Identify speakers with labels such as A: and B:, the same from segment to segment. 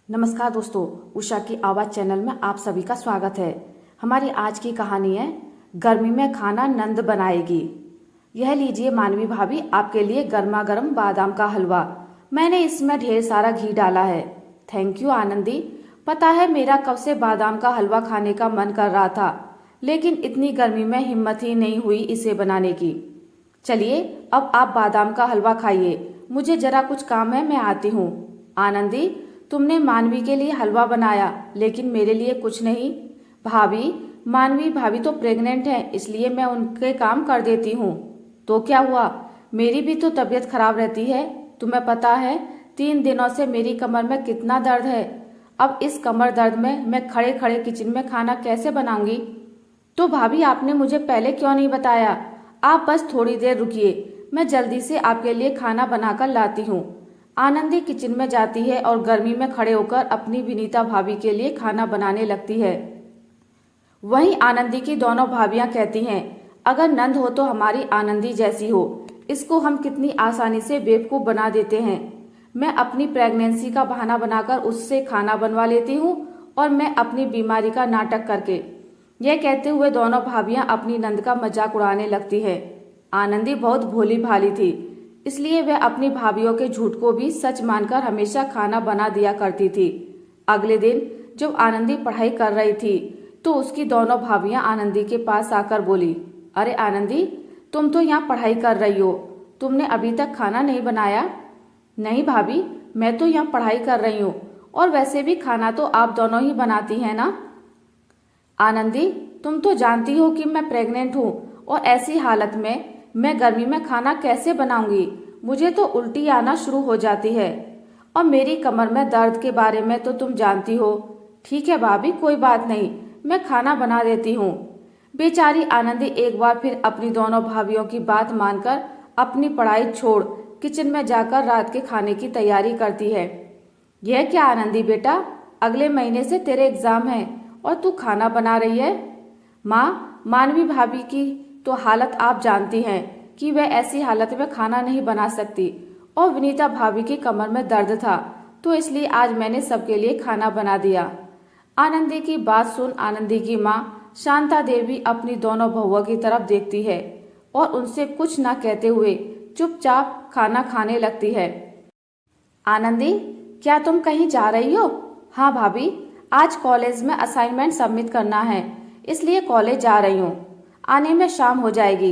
A: नमस्कार दोस्तों, उषा की आवाज़ चैनल में आप सभी का स्वागत है। हमारी आज की कहानी है गर्मी में खाना नंद बनाएगी। यह लीजिए मानवी भाभी, आपके लिए गर्मा गर्म बादाम का हलवा। मैंने इसमें ढेर सारा घी डाला है। Thank you Anandi. पता है मेरा कब से बादाम का हलवा खाने का मन कर रहा था, लेकिन इतनी गर्मी में हिम्मत ही नहीं हुई इसे बनाने की। चलिए अब आप बादाम का हलवा खाइए, मुझे जरा कुछ काम है, मैं आती हूँ। आनंदी, तुमने मानवी के लिए हलवा बनाया लेकिन मेरे लिए कुछ नहीं। भाभी, मानवी भाभी तो प्रेग्नेंट है, इसलिए मैं उनके काम कर देती हूँ। तो क्या हुआ, मेरी भी तो तबीयत खराब रहती है। तुम्हें पता है 3 दिनों से मेरी कमर में कितना दर्द है। अब इस कमर दर्द में मैं खड़े खड़े किचन में खाना कैसे बनाऊंगी। तो भाभी, आपने मुझे पहले क्यों नहीं बताया। आप बस थोड़ी देर रुकिए, मैं जल्दी से आपके लिए खाना बनाकर लाती हूँ। आनंदी किचन में जाती है और गर्मी में खड़े होकर अपनी विनीता भाभी के लिए खाना बनाने लगती है। वहीं आनंदी की दोनों भाभियां कहती हैं, अगर नंद हो तो हमारी आनंदी जैसी हो। इसको हम कितनी आसानी से बेवकूफ बना देते हैं। मैं अपनी प्रेगनेंसी का बहाना बनाकर उससे खाना बनवा लेती हूँ और मैं अपनी बीमारी का नाटक करके। यह कहते हुए दोनों भाभियां अपनी नंद का मजाक उड़ाने लगती है। आनंदी बहुत भोली भाली थी, इसलिए वह अपनी भाभीियों के झूठ को भी सच मानकर हमेशा खाना बना दिया करती थी। अगले दिन जब आनंदी पढ़ाई कर रही थी तो उसकी दोनों भाभियां आनंदी के पास आकर बोली, अरे आनंदी, तुम तो यहाँ पढ़ाई कर रही हो, तुमने अभी तक खाना नहीं बनाया। नहीं भाभी, मैं तो यहाँ पढ़ाई कर रही हूँ, और वैसे भी खाना तो आप दोनों ही बनाती हैं ना। आनंदी, तुम तो जानती हो कि मैं प्रेग्नेंट हूँ, और ऐसी हालत में मैं गर्मी में खाना कैसे बनाऊंगी। मुझे तो उल्टी आना शुरू हो जाती है, और मेरी कमर में दर्द के बारे में तो तुम जानती हो। ठीक है भाभी, कोई बात नहीं, मैं खाना बना देती हूँ। बेचारी आनंदी एक बार फिर अपनी दोनों भाभियों की बात मानकर अपनी पढ़ाई छोड़ किचन में जाकर रात के खाने की तैयारी करती है। यह क्या आनंदी बेटा, अगले महीने से तेरे एग्जाम है और तू खाना बना रही है। माँ, मानवी भाभी की तो हालत आप जानती हैं कि वह ऐसी हालत में खाना नहीं बना सकती, और विनीता भाभी की कमर में दर्द था, तो इसलिए आज मैंने सबके लिए खाना बना दिया। आनंदी की बात सुन आनंदी की माँ शांता देवी अपनी दोनों बहुओं की तरफ देखती है और उनसे कुछ न कहते हुए चुपचाप खाना खाने लगती है। आनंदी, क्या तुम कहीं जा रही हो। हाँ भाभी, आज कॉलेज में असाइनमेंट सबमिट करना है, इसलिए कॉलेज जा रही हूँ। आने में शाम हो जाएगी।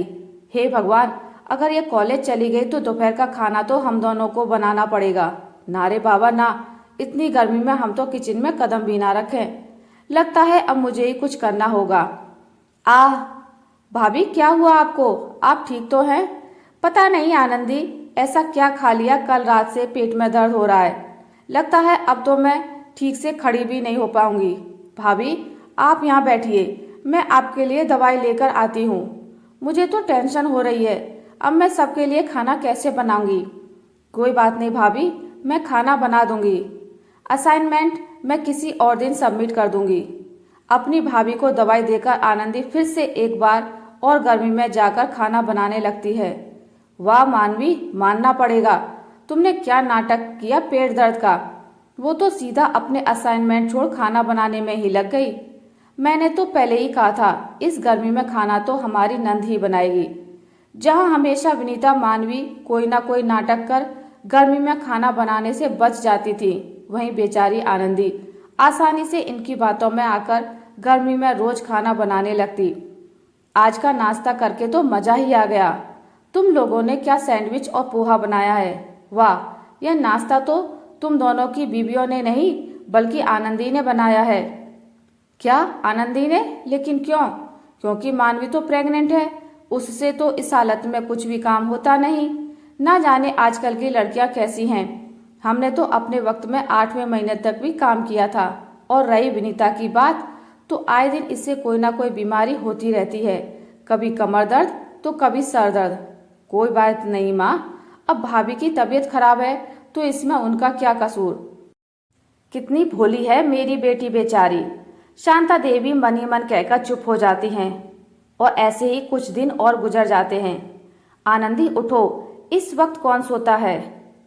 A: हे भगवान, अगर ये कॉलेज चली गई तो दोपहर का खाना तो हम दोनों को बनाना पड़ेगा। ना रे बाबा ना, इतनी गर्मी में हम तो किचन में कदम भी ना रखें। लगता है अब मुझे ही कुछ करना होगा। आह भाभी, क्या हुआ आपको, आप ठीक तो हैं। पता नहीं आनंदी, ऐसा क्या खा लिया, कल रात से पेट में दर्द हो रहा है। लगता है अब तो मैं ठीक से खड़ी भी नहीं हो पाऊंगी। भाभी, आप यहाँ बैठिए, मैं आपके लिए दवाई लेकर आती हूँ। मुझे तो टेंशन हो रही है, अब मैं सबके लिए खाना कैसे बनाऊंगी। कोई बात नहीं भाभी, मैं खाना बना दूंगी। असाइनमेंट मैं किसी और दिन सबमिट कर दूंगी। अपनी भाभी को दवाई देकर आनंदी फिर से एक बार और गर्मी में जाकर खाना बनाने लगती है। वाह मानवी, मानना पड़ेगा, तुमने क्या नाटक किया पेट दर्द का। वो तो सीधा अपने असाइनमेंट छोड़ खाना बनाने में ही लग गई। मैंने तो पहले ही कहा था, इस गर्मी में खाना तो हमारी नंद ही बनाएगी। जहां हमेशा विनीता मानवी कोई ना कोई नाटक कर गर्मी में खाना बनाने से बच जाती थी, वहीं बेचारी आनंदी आसानी से इनकी बातों में आकर गर्मी में रोज खाना बनाने लगती। आज का नाश्ता करके तो मजा ही आ गया। तुम लोगों ने क्या सैंडविच और पोहा बनाया है। वाह, यह नाश्ता तो तुम दोनों की बीवियों ने नहीं बल्कि आनंदी ने बनाया है। क्या आनंदी ने, लेकिन क्यों। क्योंकि मानवी तो प्रेग्नेंट है, उससे तो इस हालत में कुछ भी काम होता नहीं। ना जाने आजकल की लड़कियां कैसी हैं। हमने तो अपने वक्त में 8वें महीने तक भी काम किया था। और रही विनीता की बात, तो आए दिन इससे कोई ना कोई बीमारी होती रहती है, कभी कमर दर्द तो कभी सर दर्द। कोई बात नहीं माँ, अब भाभी की तबीयत खराब है तो इसमें उनका क्या कसूर। कितनी भोली है मेरी बेटी बेचारी। शांता देवी मन ही मन कहकर चुप हो जाती हैं, और ऐसे ही कुछ दिन और गुजर जाते हैं। आनंदी उठो, इस वक्त कौन सोता है।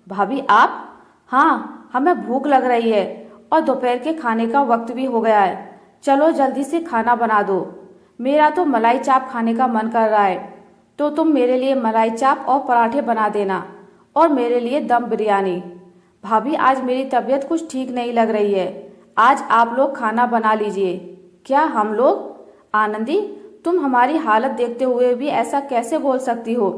A: भाभी आप। हाँ, हमें भूख लग रही है और दोपहर के खाने का वक्त भी हो गया है। चलो जल्दी से खाना बना दो। मेरा तो मलाई चाप खाने का मन कर रहा है, तो तुम मेरे लिए मलाई चाप और पराठे बना देना और मेरे लिए दम बिरयानी। भाभी, आज मेरी तबीयत कुछ ठीक नहीं लग रही है। आज आप लोग खाना बना लीजिए। क्या हम लोग? आनंदी, तुम हमारी हालत देखते हुए भी ऐसा कैसे बोल सकती हो?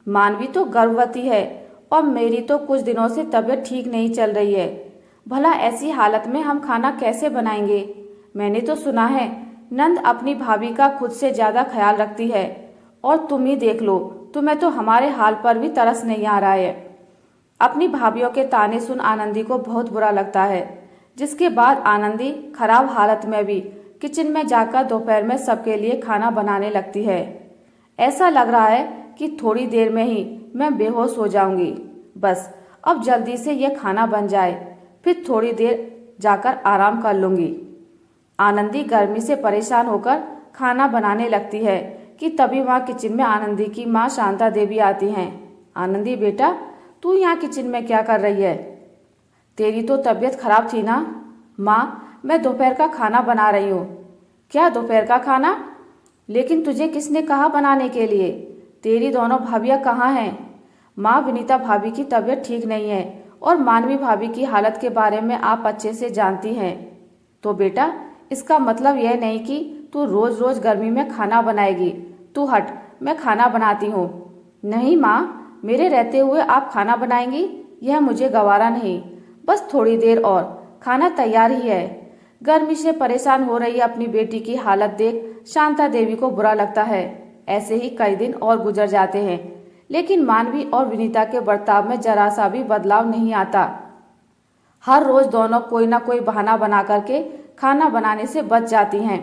A: मानवी तो गर्भवती है और मेरी तो कुछ दिनों से तबीयत ठीक नहीं चल रही है। भला ऐसी हालत में हम खाना कैसे बनाएंगे? मैंने तो सुना है नंद अपनी भाभी का खुद से ज्यादा ख्याल रखती है, और तुम ही देख लो, तुम्हें तो हमारे हाल पर भी तरस नहीं आ रहा है। अपनी भाभीियों के ताने सुन आनंदी को बहुत बुरा लगता है, जिसके बाद आनंदी खराब हालत में भी किचन में जाकर दोपहर में सबके लिए खाना बनाने लगती है। ऐसा लग रहा है कि थोड़ी देर में ही मैं बेहोश हो जाऊंगी। बस अब जल्दी से यह खाना बन जाए, फिर थोड़ी देर जाकर आराम कर लूंगी। आनंदी गर्मी से परेशान होकर खाना बनाने लगती है कि तभी वहाँ किचन में आनंदी की माँ शांता देवी आती हैं। आनंदी बेटा, तू यहाँ किचन में क्या कर रही है? तेरी तो तबीयत खराब थी ना? माँ, मैं दोपहर का खाना बना रही हूँ। क्या दोपहर का खाना? लेकिन तुझे किसने कहा बनाने के लिए? तेरी दोनों भाभियाँ कहाँ हैं? माँ, विनीता भाभी की तबीयत ठीक नहीं है और मानवी भाभी की हालत के बारे में आप अच्छे से जानती हैं। तो बेटा, इसका मतलब यह नहीं कि तू रोज रोज गर्मी में खाना बनाएगी। तू हट, मैं खाना बनाती हूँ। नहीं माँ, मेरे रहते हुए आप खाना बनाएंगी? यह मुझे गवारा नहीं। बस थोड़ी देर और, खाना तैयार ही है। गर्मी से परेशान हो रही अपनी बेटी की हालत देख शांता देवी को बुरा लगता है। ऐसे ही कई दिन और गुजर जाते हैं, लेकिन मानवी और विनीता के बर्ताव में जरा सा भी बदलाव नहीं आता। हर रोज दोनों कोई ना कोई बहाना बना करके खाना बनाने से बच जाती हैं,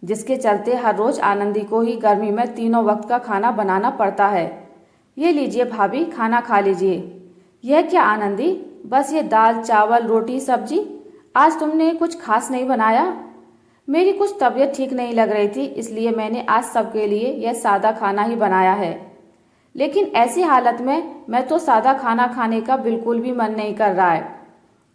A: जिसके चलते हर रोज आनंदी को ही गर्मी में तीनों वक्त का खाना बनाना पड़ता है। ये लीजिए भाभी, खाना खा लीजिए। यह क्या आनंदी, बस ये दाल चावल रोटी सब्जी? आज तुमने कुछ खास नहीं बनाया? मेरी कुछ तबीयत ठीक नहीं लग रही थी, इसलिए मैंने आज सबके लिए यह सादा खाना ही बनाया है। लेकिन ऐसी हालत में मैं तो सादा खाना खाने का बिल्कुल भी मन नहीं कर रहा है।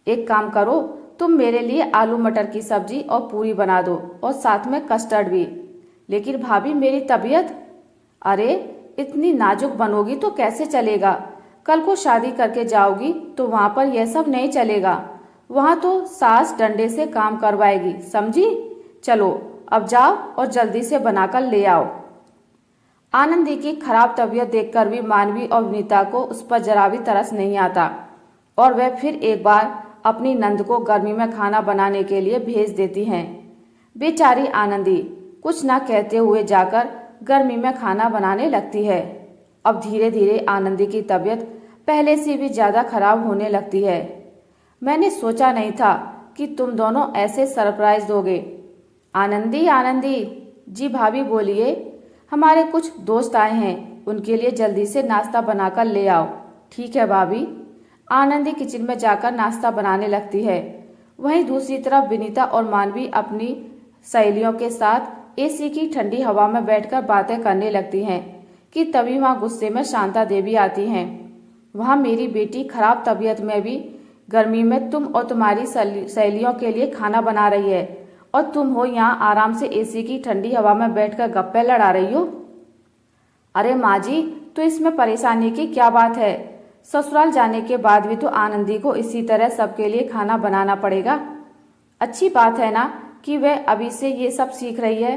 A: एक काम करो, तुम मेरे लिए आलू मटर की सब्जी और पूरी बना दो, और साथ में कस्टर्ड भी। लेकिन भाभी, मेरी तबीयत? अरे, इतनी नाजुक बनोगी तो कैसे चलेगा? कल को शादी करके जाओगी तो वहां पर यह सब नहीं चलेगा। वहां तो सास डंडे से काम करवाएगी, समझी? चलो अब जाओ और जल्दी से बनाकर ले आओ। आनंदी की खराब तबीयत देखकर भी मानवी और विनीता को उस पर जरा भी तरस नहीं आता, और वह फिर एक बार अपनी नंद को गर्मी में खाना बनाने के लिए भेज देती हैं। बेचारी आनंदी कुछ ना कहते हुए जाकर गर्मी में खाना बनाने लगती है। अब धीरे धीरे आनंदी की तबीयत पहले से भी ज्यादा खराब होने लगती है। मैंने सोचा नहीं था कि तुम दोनों ऐसे सरप्राइज दोगे। आनंदी, आनंदी जी। भाभी बोलिए। हमारे कुछ दोस्त आए हैं, उनके लिए जल्दी से नाश्ता बनाकर ले आओ। ठीक है भाभी। आनंदी किचन में जाकर नाश्ता बनाने लगती है। वहीं दूसरी तरफ विनीता और मानवी अपनी सहेलियों के साथ एसी की ठंडी हवा में बैठकर बातें करने लगती हैं कि तभी वहां गुस्से में शांता देवी आती हैं। वहां मेरी बेटी खराब तबीयत में भी गर्मी में तुम और तुम्हारी सहेलियों के लिए खाना बना रही है, और तुम हो यहाँ आराम से एसी की ठंडी हवा में बैठकर गप्पे लड़ा रही हो। अरे माँ जी, तो इसमें परेशानी की क्या बात है? ससुराल जाने के बाद भी तो आनंदी को इसी तरह सबके लिए खाना बनाना पड़ेगा। अच्छी बात है ना कि वह अभी से ये सब सीख रही है।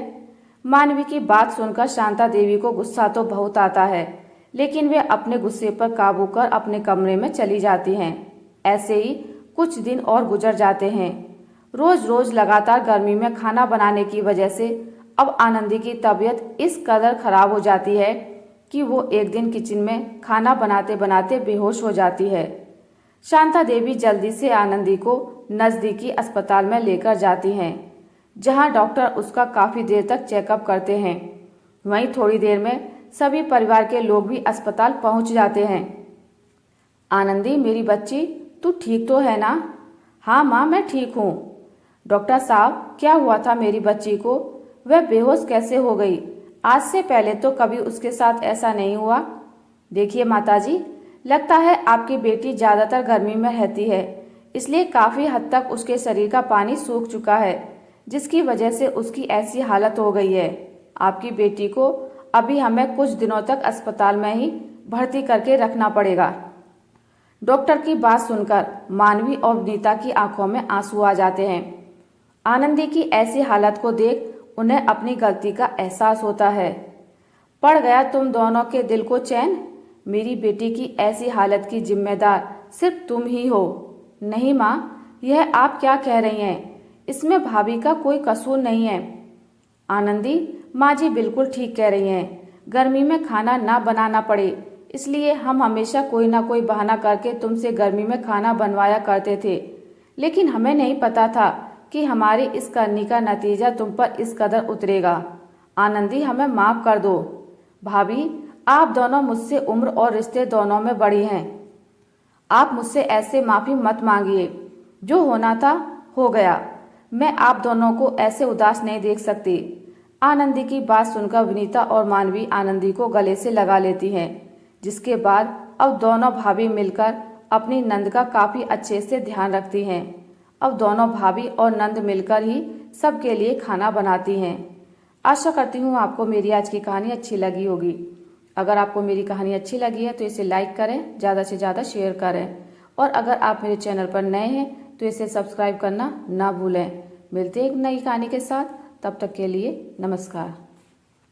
A: मानवी की बात सुनकर शांता देवी को गुस्सा तो बहुत आता है, लेकिन वे अपने गुस्से पर काबू कर अपने कमरे में चली जाती हैं। ऐसे ही कुछ दिन और गुजर जाते हैं। रोज रोज लगातार गर्मी में खाना बनाने की वजह से अब आनंदी की तबीयत इस कदर खराब हो जाती है कि वो एक दिन किचन में खाना बनाते बनाते बेहोश हो जाती है। शांता देवी जल्दी से आनंदी को नजदीकी अस्पताल में लेकर जाती हैं, जहां डॉक्टर उसका काफी देर तक चेकअप करते हैं। वहीं थोड़ी देर में सभी परिवार के लोग भी अस्पताल पहुंच जाते हैं। आनंदी, मेरी बच्ची, तू ठीक तो है ना? हाँ माँ, मैं ठीक हूँ। डॉक्टर साहब, क्या हुआ था मेरी बच्ची को? वह बेहोश कैसे हो गई? आज से पहले तो कभी उसके साथ ऐसा नहीं हुआ। देखिए माताजी, लगता है आपकी बेटी ज्यादातर गर्मी में रहती है, इसलिए काफी हद तक उसके शरीर का पानी सूख चुका है, जिसकी वजह से उसकी ऐसी हालत हो गई है। आपकी बेटी को अभी हमें कुछ दिनों तक अस्पताल में ही भर्ती करके रखना पड़ेगा। डॉक्टर की बात सुनकर मानवी और विनीता की आंखों में आंसू आ जाते हैं। आनंदी की ऐसी हालत को देख उन्हें अपनी गलती का एहसास होता है। पड़ गया तुम दोनों के दिल को चैन। मेरी बेटी की ऐसी हालत की जिम्मेदार सिर्फ तुम ही हो। नहीं माँ, यह आप क्या कह रही हैं? इसमें भाभी का कोई कसूर नहीं है। आनंदी, माँ जी बिल्कुल ठीक कह रही हैं। गर्मी में खाना ना बनाना पड़े, इसलिए हम हमेशा कोई ना कोई बहाना करके तुमसे गर्मी में खाना बनवाया करते थे, लेकिन हमें नहीं पता था कि हमारी इस करनी का नतीजा तुम पर इस कदर उतरेगा। आनंदी, हमें माफ कर दो। भाभी, आप दोनों मुझसे उम्र और रिश्ते दोनों में बड़ी हैं। आप मुझसे ऐसे माफी मत मांगिए। जो होना था हो गया। मैं आप दोनों को ऐसे उदास नहीं देख सकती। आनंदी की बात सुनकर विनीता और मानवी आनंदी को गले से लगा लेती हैं, जिसके बाद अब दोनों भाभी मिलकर अपनी नंद का काफी अच्छे से ध्यान रखती हैं। अब दोनों भाभी और नंद मिलकर ही सबके लिए खाना बनाती हैं। आशा करती हूँ आपको मेरी आज की कहानी अच्छी लगी होगी। अगर आपको मेरी कहानी अच्छी लगी है तो इसे लाइक करें, ज़्यादा से ज़्यादा शेयर करें, और अगर आप मेरे चैनल पर नए हैं तो इसे सब्सक्राइब करना ना भूलें। मिलते हैं एक नई कहानी के साथ, तब तक के लिए नमस्कार।